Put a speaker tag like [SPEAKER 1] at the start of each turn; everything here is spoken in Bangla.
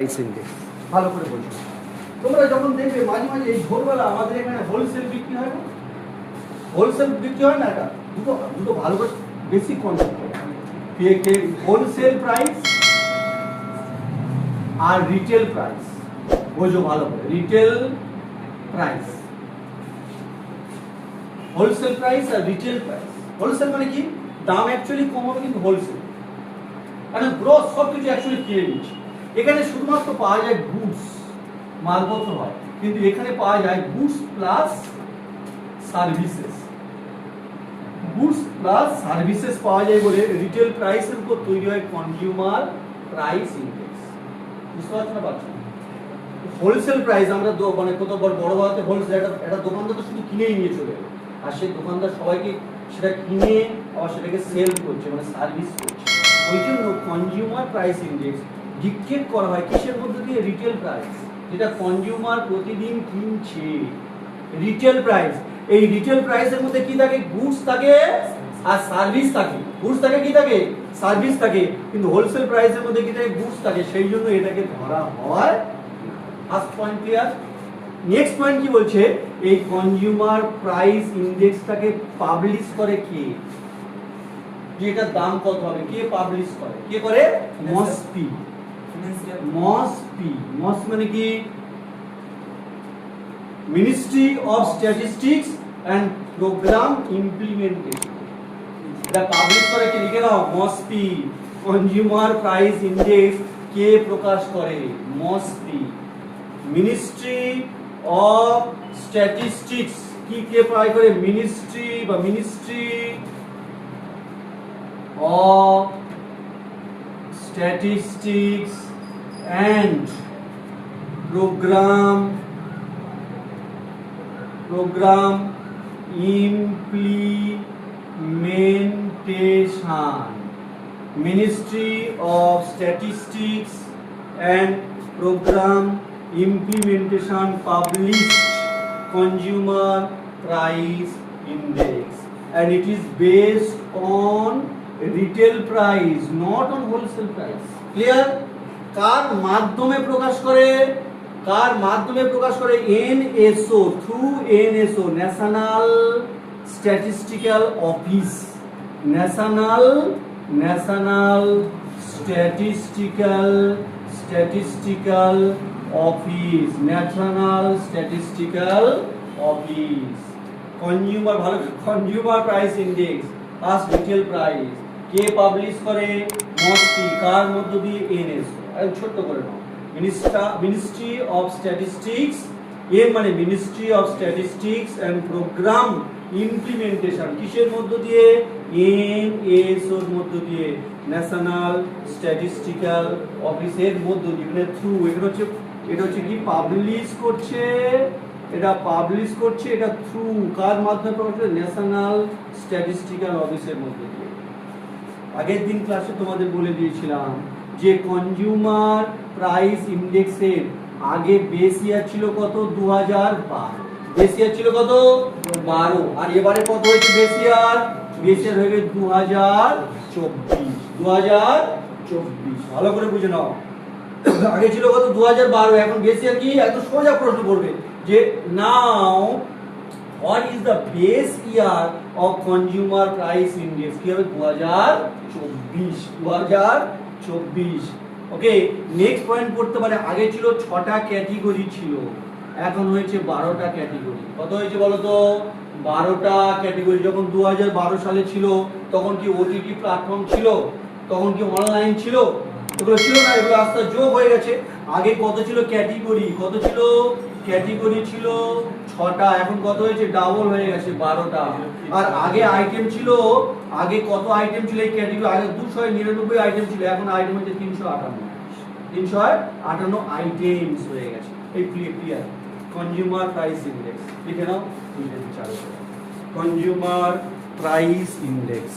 [SPEAKER 1] প্রাইস ইন্ডেক্স
[SPEAKER 2] ভালো করে বলছি। তোমরা যখন দেখবে মাঝে মাঝে এই ভোরবেলা আমাদের এখানে হোলসেল বিক্রি হয় না, হোলসেল বিক্রি হয় না, এটা দুটো দুটো ভালো করে বেসিক কনসেপ্ট হোলসেল প্রাইস আর রিটেল প্রাইস বোঝো ভালো করে। রিটেল প্রাইস, হোলসেল প্রাইস আর রিটেল প্রাইস। হোলসেল মানে কি, দাম অ্যাকচুয়ালি কম হবে কিন্তু হোলসেল, কারণ গ্রস সব কিছু অ্যাকচুয়ালি কিনে নিচ্ছে। এখানে শুধুমাত্র পাওয়া যায় গুডস, মালপত্র হয়, কিন্তু এখানে পাওয়া যায় goods plus services. Goods plus services পাওয়া যায় বলে রিটেল প্রাইসের উপর তৈরি হয় কনজিউমার প্রাইস ইন্ডেক্স। বুঝতে পারছো না পারছো? হোলসেল প্রাইস আমরা মানে কত বড় বড় হোলসেল একটা দোকানদার তো শুধু কিনেই নিয়ে চলে গেল, আর সেই দোকানদার সবাইকে সেটা কিনে আবার সেটাকে সেল করছে, মানে সার্ভিস করছে। ওই জন্য কনজিউমার প্রাইস ইন্ডেক্স ডিকটেট করা হয় কিসের মধ্যে দিয়ে? রিটেল প্রাইস, যেটা কনজিউমার প্রতিদিন কিনছে। রিটেল প্রাইস, এই রিটেল প্রাইসের মধ্যে কি থাকে? গুডস থাকে আর সার্ভিস থাকে। গুডস থাকে, কি থাকে? সার্ভিস থাকে। কিন্তু হোলসেল প্রাইসের মধ্যে কি থাকে? গুডস থাকে। সেই জন্য এটাকে ধরা হয়। First point clear? Next point কি বলছে? এই কনজিউমার প্রাইস ইন্ডেক্সটাকে পাবলিশ করে কে? যে এটার দাম কত হবে, কে পাবলিশ করে? কে করে? মসপি। মসপি, মস মানে কি? Ministry of statistics and programme implementation. এটা পাবলিশ করে কে? লিখে নাও, মসপি। কনজিউমার প্রাইস ইন্ডেক্স কে প্রকাশ করে? মসপি। মিনিস্ট্রি অফ স্ট্যাটিস্টিক্স কি কে প্রকাশ করে? মিনিস্ট্রি বা ministry of statistics and program implementation. Ministry of Statistics and Program Implementation published Consumer Price Index, and it is based on retail price, not on wholesale price. Clear? কার মাধ্যমে প্রকাশ করে? কার মাধ্যমে প্রকাশ করে? NSO, through NSO, national statistical office. National statistical office, national statistical office. Consumer, ভালো, consumer price index first retail price কে পাবলিশ করে? মসপি। কার মধ্য দিয়ে? এনএসও। আমি ছোট করে নাও, মিনিস্ট্রি অফ স্ট্যাটিস্টিক্স। এর মানে ministry of statistics and programme implementation. কিসের মধ্য দিয়ে? এনএসওর মধ্য দিয়ে, ন্যাশনাল স্ট্যাটিস্টিক্যাল অফিসের মধ্য দিয়ে, মানে থ্রু। এটা হচ্ছে কি? পাবলিশ করছে, এটা পাবলিশ করছে, এটা থ্রু কার মাধ্যমে প্রকাশ করে? ন্যাশনাল স্ট্যাটিস্টিক্যাল অফিসের মধ্যে দিয়ে। আগের দিন ক্লাসে তোমাদের বলে দিয়েছিলাম যে কনজিউমার প্রাইস ইন্ডেক্সের আগে বেস ইয়ার ছিল কত? 2012। বেস ইয়ার ছিল কত? 12। আর এবারে কত হয়েছে বেস ইয়ার? বেস ইয়ার হয়ে গেছে 2024। 2024 ভালো করে বুঝে নাও। আগে ছিল কত? 2012। এখন বেস ইয়ার কি? একদম সোজা প্রশ্ন করবে যে নাও what is the base year of consumer price index? কি হবে? 2024। ওকে, নেক্সট পয়েন্ট পড়তে পারে। আগে ছিল 6টা ক্যাটাগরি ছিল, এখন হয়েছে 12টা ক্যাটাগরি। কত হয়েছে বলো তো? 12টা ক্যাটাগরি। যখন 2012 সালে ছিল তখন কি ওটিটি প্ল্যাটফর্ম ছিল? তখন কি অনলাইন ছিল? এগুলো ছিল না, এগুলো আস্তে যোগ হয়ে গেছে। আগে কত ছিল ক্যাটাগরি? কত ছিল? ক্যাটাগরি ছিল 6টা, এখন কত হয়েছে? ডাবল হয়ে গেছে, 12টা। আর আগে আইটেম ছিল, আগে কত আইটেম ছিল এই ক্যাটাগরি? আগে 299 আইটেম ছিল, এখন আইটেম হচ্ছে 358 আইটেমস হয়ে গেছে। এই ক্লিয়ার? কনজিউমার প্রাইস ইন্ডেক্স লিখে নাও, চালু করো। Consumer price index.